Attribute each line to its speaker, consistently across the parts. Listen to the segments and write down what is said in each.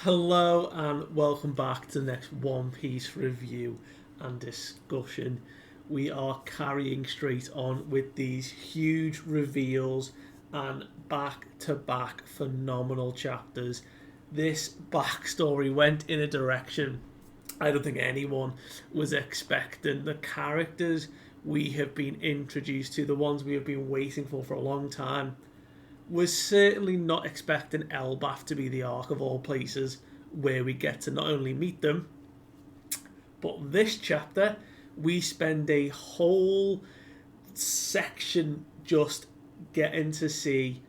Speaker 1: Hello and welcome back to the next One Piece review and discussion. We are carrying straight on with these huge reveals and back to back phenomenal chapters. This backstory went in a direction I don't think anyone was expecting. The characters we have been introduced to, the ones we have been waiting for a long time, was certainly not expecting Elbaf to be the arc of all places where we get to not only meet them, but this chapter we spend a whole section just getting to see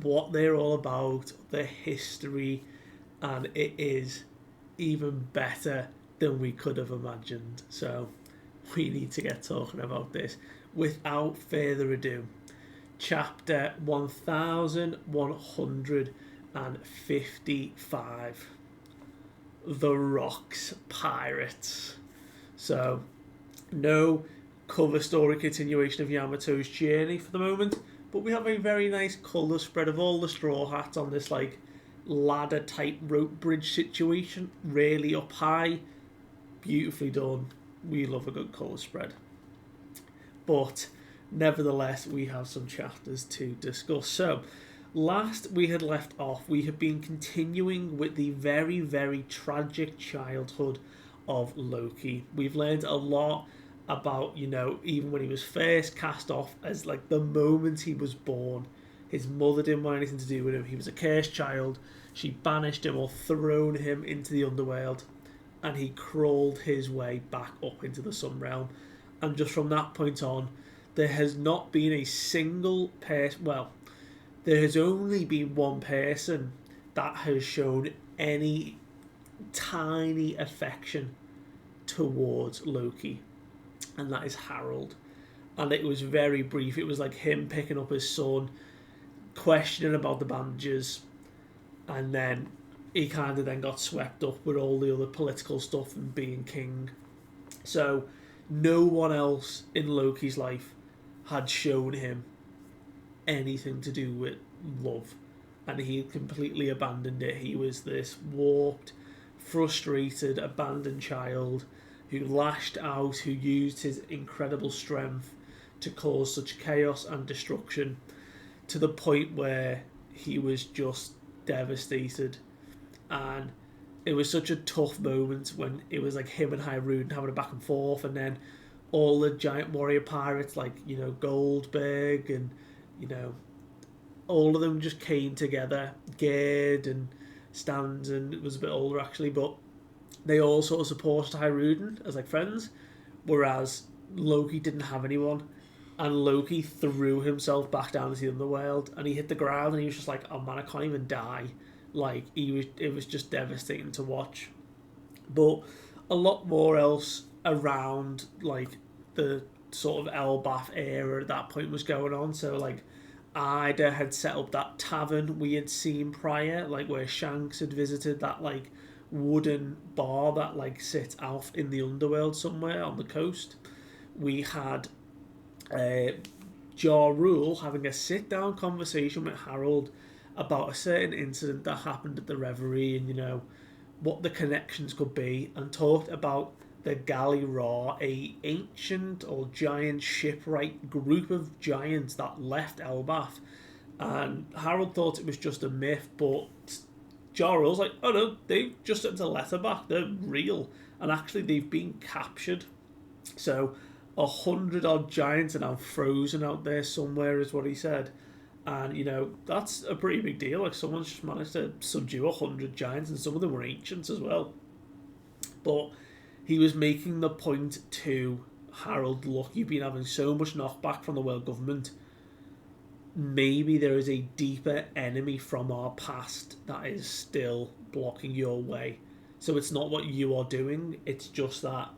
Speaker 1: what they're all about, their history, and it is even better than we could have imagined. So we need to get talking about this. Without further ado, chapter 1155, The Rocks Pirates. So no cover story continuation of Yamato's journey for the moment, but we have a very nice colour spread of all the straw hats on this like ladder type rope bridge situation, really up high, beautifully done. We love a good colour spread. But nevertheless, we have some chapters to discuss. So, last we had left off, we have been continuing with the very, very tragic childhood of Loki. We've learned a lot about, even when he was first cast off, as like the moment he was born, his mother didn't want anything to do with him. He was a cursed child. She banished him or thrown him into the underworld, and he crawled his way back up into the Sun Realm. And just from that point on, there has not been a single person. Well, there has only been one person that has shown any tiny affection towards Loki, and that is Harold. And it was very brief. It was like him picking up his son, questioning about the bandages, and then he kind of then got swept up with all the other political stuff and being king. So no one else in Loki's life had shown him anything to do with love, and he had completely abandoned it. He was this warped, frustrated, abandoned child who lashed out, who used his incredible strength to cause such chaos and destruction to the point where he was just devastated. And it was such a tough moment when it was like him and Hyrule having a back and forth, and then all the giant warrior pirates like Goldberg and all of them just came together. Gerd and Stanton was a bit older actually, but they all sort of supported Hyrule as like friends, whereas Loki didn't have anyone. And Loki threw himself back down into the underworld, and he hit the ground, and he was just like, "Oh man, I can't even die." Like it was just devastating to watch. But a lot more else around like the sort of Elbaf era at that point was going on. So like Ida had set up that tavern we had seen prior, like where Shanks had visited that like wooden bar that like sits out in the underworld somewhere on the coast. We had uh, Ja Rule having a sit down conversation with Harold about a certain incident that happened at the Reverie, and what the connections could be, and talked about the Galley Ra, a ancient or giant shipwright group of giants that left Elbaf. And Harold thought it was just a myth, but Jarl's like, oh no, they've just sent a letter back. They're real, and actually they've been captured. So 100 odd giants are now frozen out there somewhere, is what he said. And that's a pretty big deal. Like someone's just managed to subdue 100 giants, and some of them were ancients as well. But he was making the point to Harold, look, you've been having so much knockback from the world government. Maybe there is a deeper enemy from our past that is still blocking your way. So it's not what you are doing, it's just that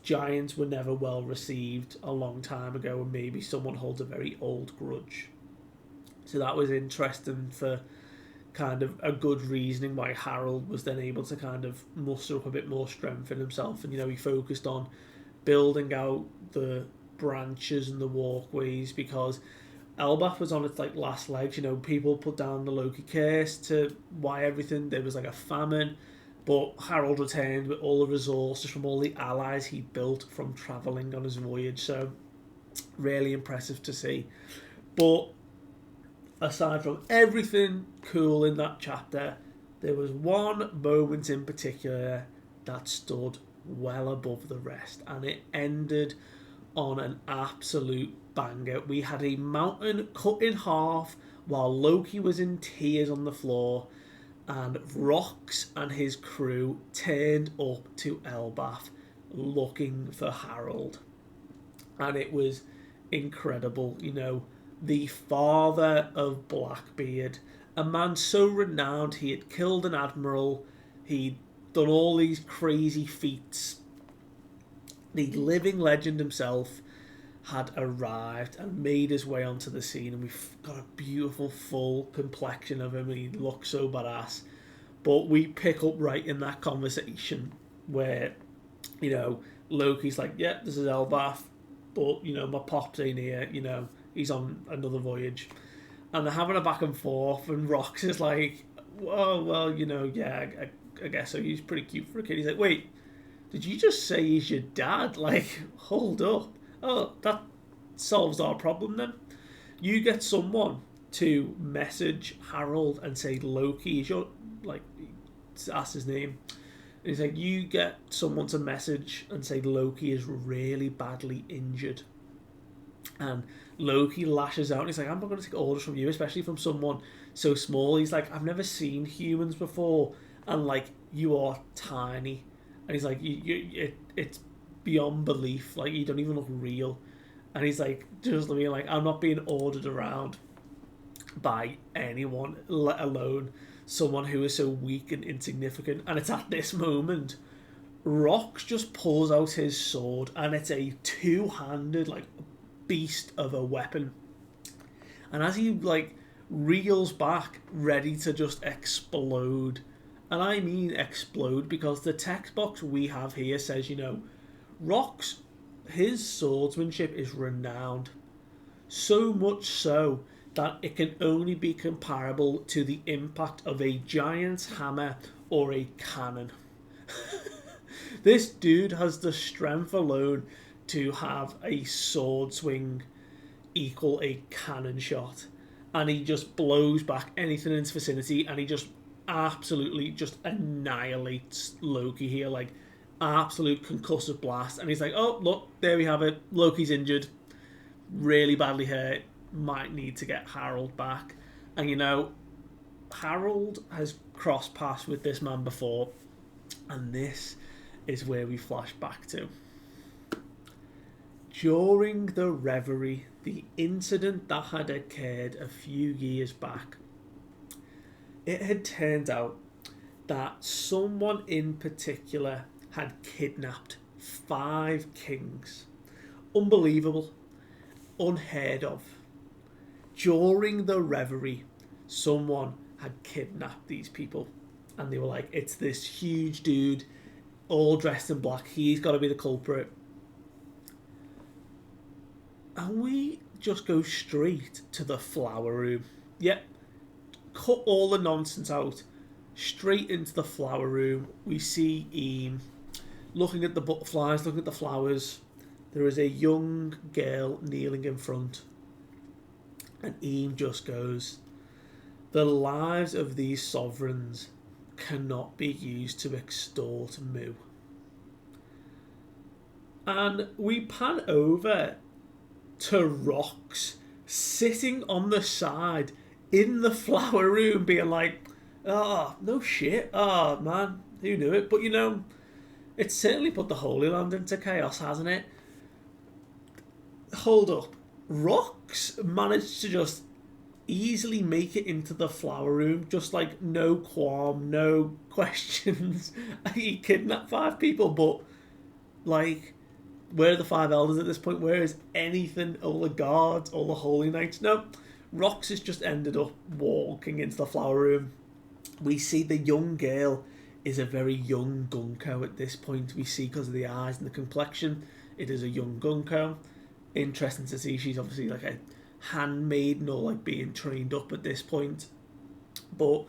Speaker 1: giants were never well received a long time ago, and maybe someone holds a very old grudge. So that was interesting for kind of a good reasoning why Harold was then able to kind of muster up a bit more strength in himself. And he focused on building out the branches and the walkways, because Elbaf was on its like last legs. You know, people put down the Loki curse to why everything. There was like a famine, but Harold returned with all the resources from all the allies he built from travelling on his voyage. So really impressive to see. But aside from everything cool in that chapter, there was one moment in particular that stood well above the rest, and it ended on an absolute banger. We had a mountain cut in half while Loki was in tears on the floor, and Rox and his crew turned up to Elbaf looking for Harold. And it was incredible, you know, the father of Blackbeard, a man so renowned he had killed an admiral, he'd done all these crazy feats. The living legend himself had arrived and made his way onto the scene, and we've got a beautiful full complexion of him, and he looks so badass. But we pick up right in that conversation where, you know, Loki's like, yeah, this is Elbaf, but, you know, my pops ain't here, you know, he's on another voyage. And they're having a back and forth, and Rox is like, oh, well, you know, yeah, I guess so. He's pretty cute for a kid. He's like, wait, did you just say he's your dad? Like, hold up. Oh, that solves our problem then. You get someone to message Harold and say Loki is your, like, ask his name. And he's like, you get someone to message and say Loki is really badly injured. And Loki lashes out and he's like, I'm not going to take orders from you, especially from someone so small. He's like, I've never seen humans before, and like, you are tiny. And he's like, it's beyond belief. Like, you don't even look real. And he's like, just me, like, I'm not being ordered around by anyone, let alone someone who is so weak and insignificant. And it's at this moment, Rox just pulls out his sword, and it's a two-handed, like, beast of a weapon. And as he, like, reels back, ready to just explode, and I mean explode, because the text box we have here says, you know, Rox, his swordsmanship is renowned. So much so that it can only be comparable to the impact of a giant's hammer or a cannon. This dude has the strength alone to have a sword swing equal a cannon shot. And he just blows back anything in his vicinity, and he just absolutely just annihilates Loki here, like absolute concussive blast. And he's like, oh look, there we have it, Loki's injured, really badly hurt, might need to get Harold back. And you know, Harold has crossed paths with this man before, and this is where we flash back to. During the reverie, the incident that had occurred a few years back, it had turned out that someone in particular had kidnapped 5 kings. Unbelievable. Unheard of. During the reverie, someone had kidnapped these people. And they were like, it's this huge dude, all dressed in black. He's got to be the culprit. And we just go straight to the flower room. Yep. Cut all the nonsense out. Straight into the flower room. We see Ian looking at the butterflies, looking at the flowers. There is a young girl kneeling in front. And Ian just goes, the lives of these sovereigns cannot be used to extort Mu. And we pan over to Rox sitting on the side in the flower room being like, oh, no shit, oh man, who knew it? But you know, it's certainly put the Holy Land into chaos, hasn't it? Hold up, Rox managed to just easily make it into the flower room, just like no qualm, no questions. He kidnapped 5 people, but like, where are the 5 elders at this point? Where is anything? All the guards, all the holy knights? No. Rox has just ended up walking into the flower room. We see the young girl is a very young Gunko at this point. We see, because of the eyes and the complexion, it is a young Gunko. Interesting to see. She's obviously like a handmade nor like being trained up at this point. But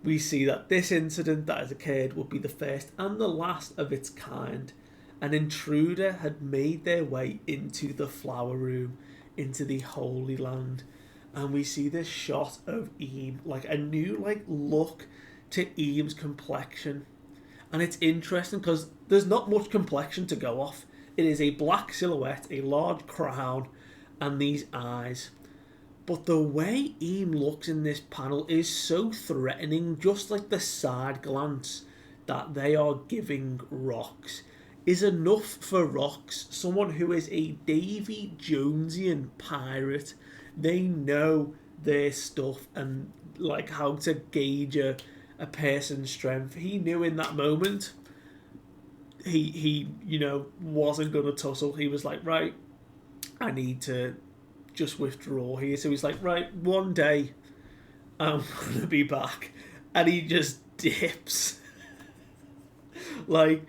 Speaker 1: we see that this incident that has occurred would be the first and the last of its kind. An intruder had made their way into the flower room, into the Holy Land, and we see this shot of Eam, like a new like look to Eam's complexion. And it's interesting because there's not much complexion to go off. It is a black silhouette, a large crown, and these eyes. But the way Eam looks in this panel is so threatening, just like the side glance that they are giving Rox is enough for Rox, someone who is a Davy Jonesian pirate. They know their stuff and like how to gauge a person's strength. He knew in that moment he wasn't gonna tussle. He was like, right, I need to just withdraw here. So he's like, right, one day I'm gonna be back, and he just dips. Like,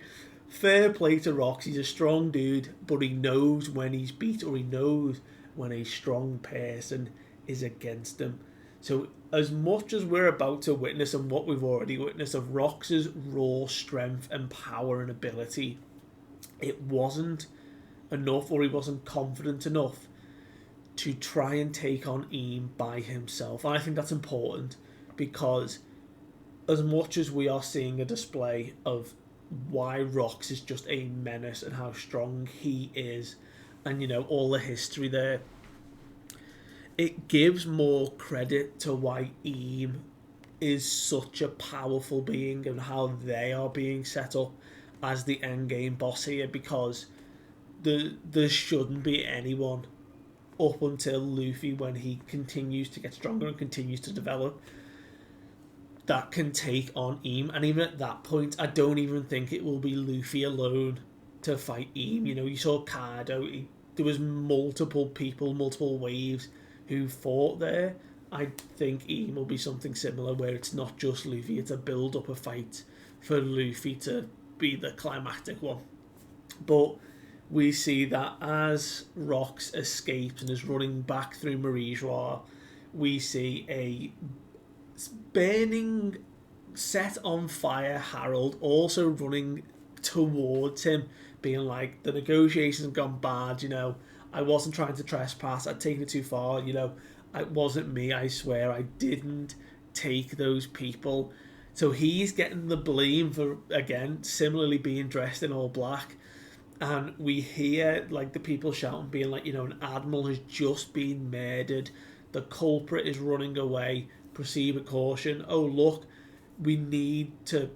Speaker 1: fair play to Rox. He's a strong dude, but he knows when he's beat, or he knows when a strong person is against him. So as much as we're about to witness, and what we've already witnessed of Rox's raw strength and power and ability, it wasn't enough, or he wasn't confident enough to try and take on Eam by himself. And I think that's important, because as much as we are seeing a display of why Rox is just a menace and how strong he is, and all the history there, it gives more credit to why Eam is such a powerful being and how they are being set up as the endgame boss here, because there shouldn't be anyone up until Luffy, when he continues to get stronger and continues to develop, that can take on Eam. And even at that point, I don't even think it will be Luffy alone to fight Eam. You saw Kaido, there was multiple people, multiple waves who fought there. I think Eam will be something similar, where it's not just Luffy, it's a build up a fight for Luffy to be the climactic one. But we see that as Rox escapes and is running back through Marie Joie, we see a burning, set on fire Harold also running towards him, being like, the negotiations have gone bad, I wasn't trying to trespass, I'd taken it too far, it wasn't me, I swear, I didn't take those people. So he's getting the blame for, again, similarly being dressed in all black. And we hear like the people shouting, being like, an admiral has just been murdered, the culprit is running away, proceed with caution. Oh look, we need to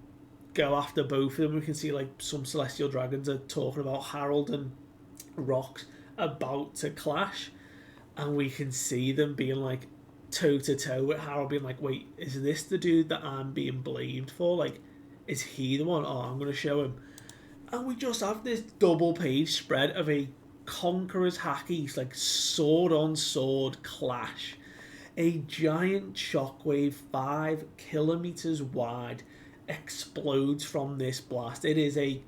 Speaker 1: go after both of them. We can see like some celestial dragons are talking about Harold and Rox about to clash, and we can see them being like toe to toe with Harold, being like, wait, is this the dude that I'm being blamed for? Like, is he the one? Oh, I'm going to show him. And we just have this double page spread of a Conqueror's Hackies, like sword on sword clash. A giant shockwave 5 kilometers wide explodes from this blast. It is a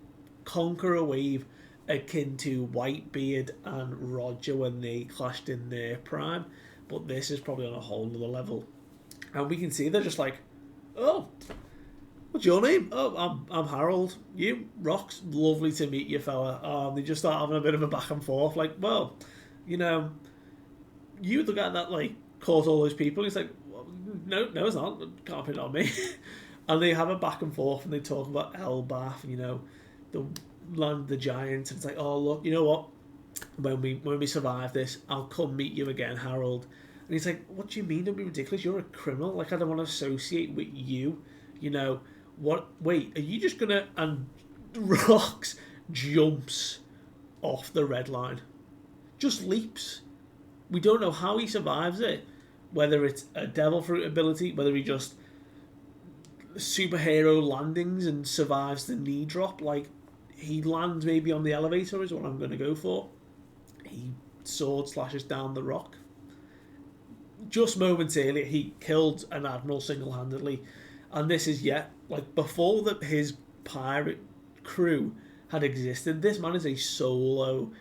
Speaker 1: Conqueror wave akin to Whitebeard and Roger when they clashed in their prime, but this is probably on a whole other level. And we can see they're just like, oh, what's your name? Oh, I'm Harold. You, Rox. Lovely to meet you, fella. They just start having a bit of a back and forth. Like, well, you the guy that like caught all those people. He's like, well, no, it's not. Can't pin it on me. And they have a back and forth, and they talk about Elbaf, the land of the giants. And it's like, oh look, you know what? When we survive this, I'll come meet you again, Harold. And he's like, what do you mean? Don't be ridiculous. You're a criminal. Like, I don't want to associate with you. What? Wait, are you just gonna? And Rox jumps off the red line, just leaps. We don't know how he survives it, whether it's a devil fruit ability, whether he just superhero landings and survives the knee drop. Like, he lands maybe on the elevator is what I'm going to go for. He sword slashes down the rock. Just moments earlier, he killed an admiral single-handedly. And this is like before that his pirate crew had existed. This man is a solo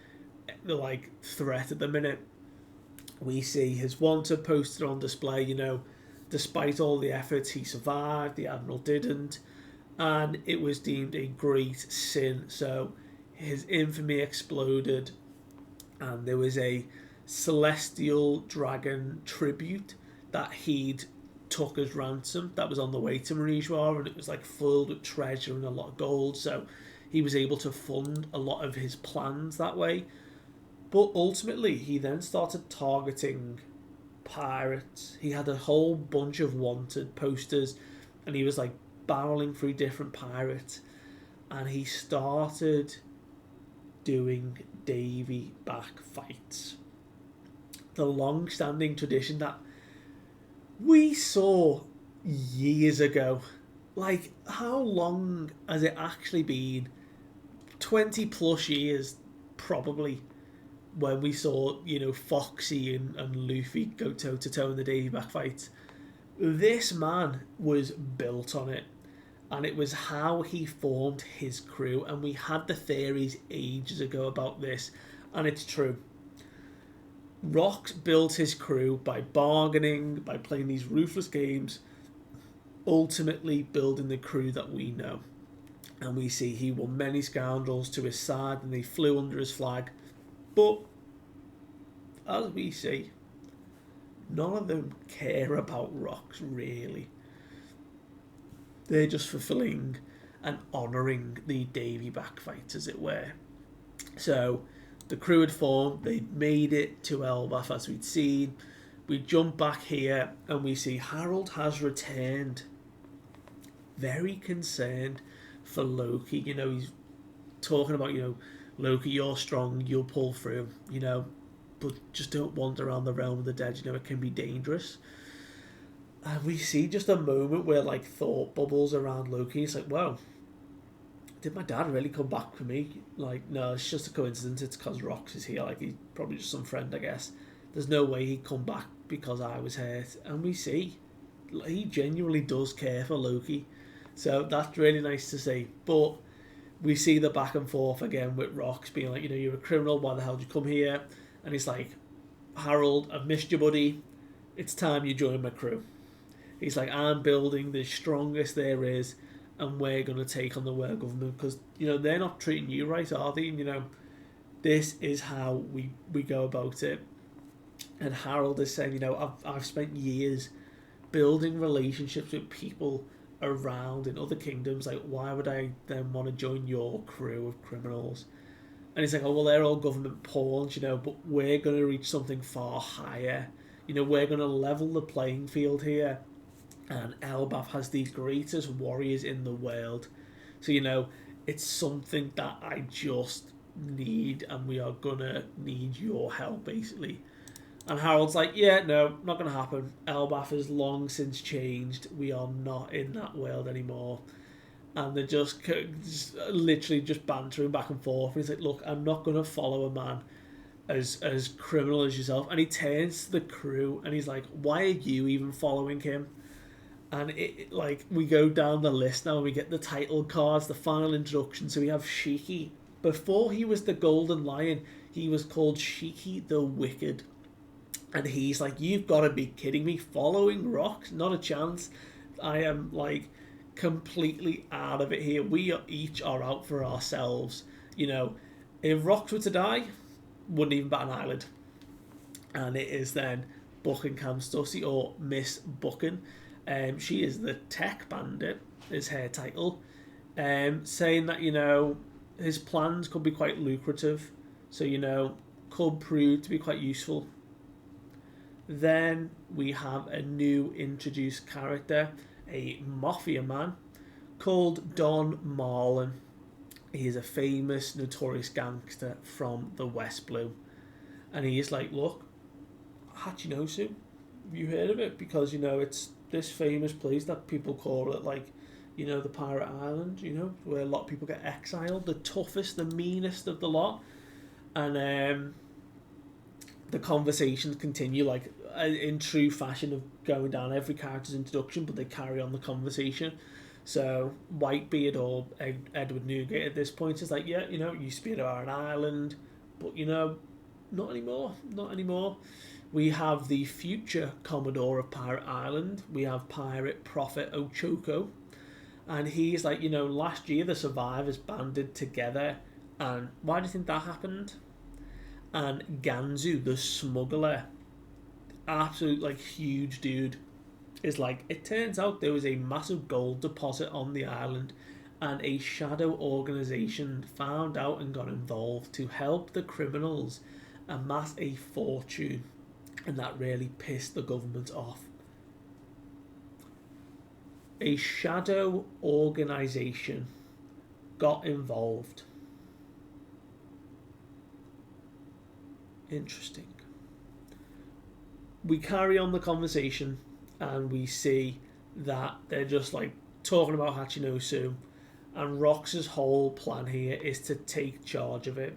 Speaker 1: like threat at the minute. We see his wanted poster on display, despite all the efforts he survived, the Admiral didn't, and it was deemed a great sin. So his infamy exploded, and there was a celestial dragon tribute that he'd took as ransom that was on the way to Marie Joie, and it was like filled with treasure and a lot of gold. So he was able to fund a lot of his plans that way. But ultimately, he then started targeting pirates. He had a whole bunch of wanted posters, and he was like barreling through different pirates, and he started doing Davy back fights. The long-standing tradition that we saw years ago. Like, how long has it actually been? 20 plus years, probably, when we saw, Foxy and Luffy go toe to toe in the Davy back fight. This man was built on it, and it was how he formed his crew. And we had the theories ages ago about this, and it's true. Rocks built his crew by bargaining, by playing these ruthless games, ultimately building the crew that we know. And we see he won many scoundrels to his side, and they flew under his flag. But as we see, none of them care about Rocks, really. They're just fulfilling and honouring the Davy back fight, as it were. So the crew had formed, they'd made it to Elbaf, as we'd seen. We jump back here and we see Harold has returned. Very concerned for Loki. He's talking about, Loki, you're strong, you'll pull through, but just don't wander around the realm of the dead, it can be dangerous. And we see just a moment where, like, thought bubbles around Loki. It's like, whoa, did my dad really come back for me? Like, no, it's just a coincidence. It's because Rox is here. Like, he's probably just some friend, I guess. There's no way he'd come back because I was hurt. And we see he genuinely does care for Loki. So that's really nice to see. But we see the back and forth again with Rox being like, you're a criminal. Why the hell did you come here? And he's like, Harold, I've missed you, buddy. It's time you join my crew. He's like, I'm building the strongest there is, and we're going to take on the world government because, they're not treating you right, are they? And, this is how we go about it. And Harold is saying, I've spent years building relationships with people around in other kingdoms. Like, why would I then want to join your crew of criminals? And he's like, oh, well, they're all government pawns, but we're going to reach something far higher. We're going to level the playing field here. And Elbaf has the greatest warriors in the world. So, it's something that I just need, and we are going to need your help, basically. And Harold's like, yeah, no, not going to happen. Elbaf has long since changed. We are not in that world anymore. And they're just literally just bantering back and forth. And he's like, look, I'm not going to follow a man as criminal as yourself. And he turns to the crew and he's like, why are you even following him? And we go down the list now and we get the title cards, the final introduction. So we have Shiki. Before he was the Golden Lion, he was called Shiki the Wicked. And he's like, you've got to be kidding me. Following Rocks? Not a chance. I am, completely out of it here. We each are out for ourselves. If Rocks were to die, wouldn't even bat an eyelid. And it is then Buckingham Stussy, or Miss Buchan. She is the Tech Bandit, is her title. Saying that, his plans could be quite lucrative. So, could prove to be quite useful. Then we have a new introduced character, a mafia man called Don Marlin. He is a famous, notorious gangster from the West Blue. And he is like, look, Hachinosu, have you heard of it? Because, it's this famous place that people call it, the Pirate Island, where a lot of people get exiled. The toughest, the meanest of the lot. And the conversations continue, in true fashion of going down every character's introduction, but they carry on the conversation. So Whitebeard, or Edward Newgate at this point, is like, yeah, it used to be an Island, but not anymore. We have the future Commodore of Pirate Island. We have Pirate Prophet Ochoko. And he's like, last year the survivors banded together. And why do you think that happened? And Ganzu, the smuggler, absolute like huge dude, is like, it turns out there was a massive gold deposit on the island, and a shadow organization found out and got involved to help the criminals amass a fortune, and that really pissed the government off. A shadow organization got involved. Interesting. We carry on the conversation and we see that they're just like talking about Hachinosu, and Rox's whole plan here is to take charge of it.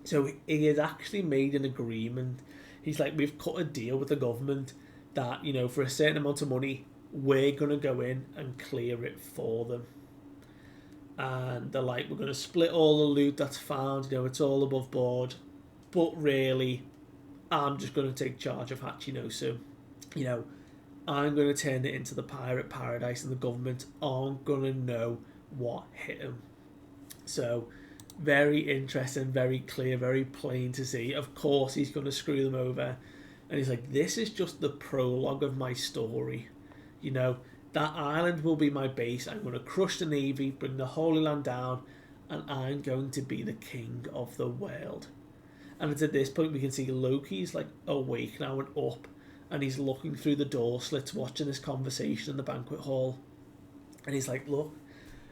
Speaker 1: So he has actually made an agreement. He's like, we've cut a deal with the government that, for a certain amount of money, we're going to go in and clear it for them. And they're like, we're going to split all the loot that's found, it's all above board. But really, I'm just going to take charge of Hachinosu. I'm going to turn it into the pirate paradise, and the government aren't going to know what hit him. So, very interesting, very clear, very plain to see. Of course, he's going to screw them over. And he's like, this is just the prologue of my story. That island will be my base. I'm going to crush the Navy, bring the Holy Land down, and I'm going to be the king of the world. And it's at this point we can see Loki's like awake now and up, and he's looking through the door slits watching this conversation in the banquet hall. And he's like, look,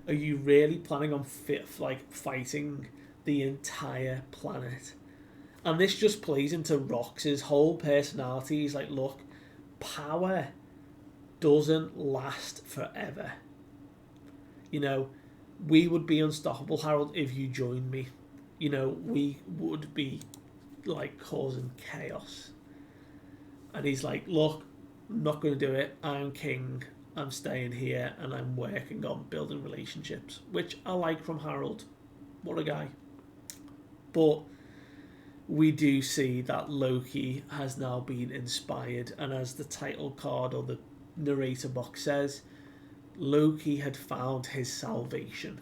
Speaker 1: are you really planning on fighting the entire planet? And this just plays into Rox's whole personality. He's like, look, power doesn't last forever. We would be unstoppable, Harold, if you joined me. We would be like causing chaos. And he's like, look, I'm not going to do it. I'm king. I'm staying here, and I'm working on building relationships, which I like from Harold. What a guy. But we do see that Loki has now been inspired, and as the title card or the narrator box says, Loki had found his salvation.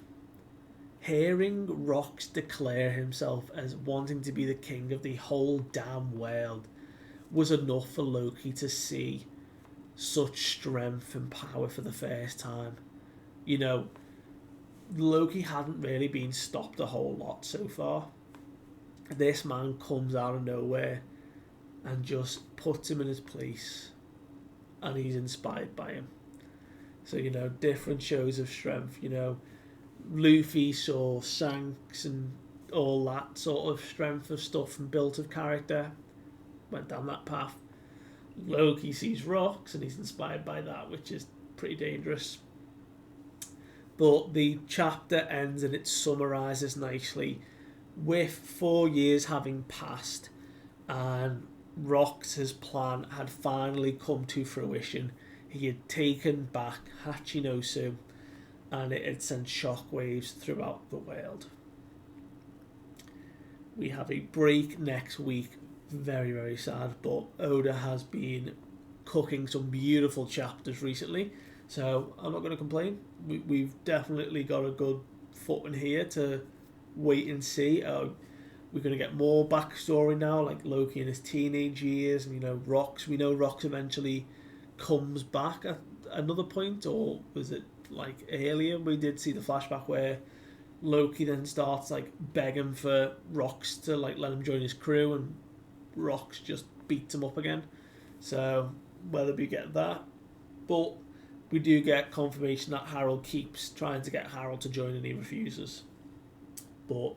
Speaker 1: Hearing Rox declare himself as wanting to be the king of the whole damn world was enough for Loki to see such strength and power for the first time. Loki hadn't really been stopped a whole lot so far. This man comes out of nowhere and just puts him in his place, and he's inspired by him. So, different shows of strength. Luffy saw Shanks and all that sort of strength of stuff and built of character, went down that path. Loki sees Rox and he's inspired by that, which is pretty dangerous. But the chapter ends and it summarises nicely with 4 years having passed, and Rox's plan had finally come to fruition. He had taken back Hachinosu, and it had sent shockwaves throughout the world. We have a break next week. Very, very sad, but Oda has been cooking some beautiful chapters recently, so I'm not going to complain. We've definitely got a good footing here to wait and see. We're going to get more backstory now, like Loki in his teenage years, and Rox. We know Rox eventually comes back at another point, or was it like earlier? We did see the flashback where Loki then starts like begging for Rox to like let him join his crew, and Rox just beats him up again. So whether we get that, but we do get confirmation that Harold keeps trying to get Harold to join, and he refuses. But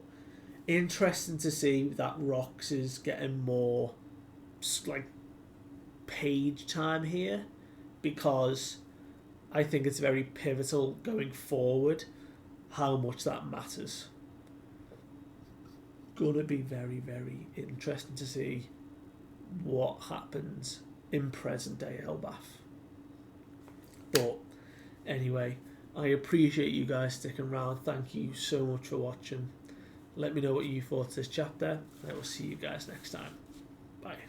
Speaker 1: interesting to see that Rox is getting more like page time here, because I think it's very pivotal going forward how much that matters. Gonna be very, very interesting to see what happens in present day Elbaf. But anyway, I appreciate you guys sticking around. Thank you so much for watching. Let me know what you thought of this chapter, and I will see you guys next time. Bye.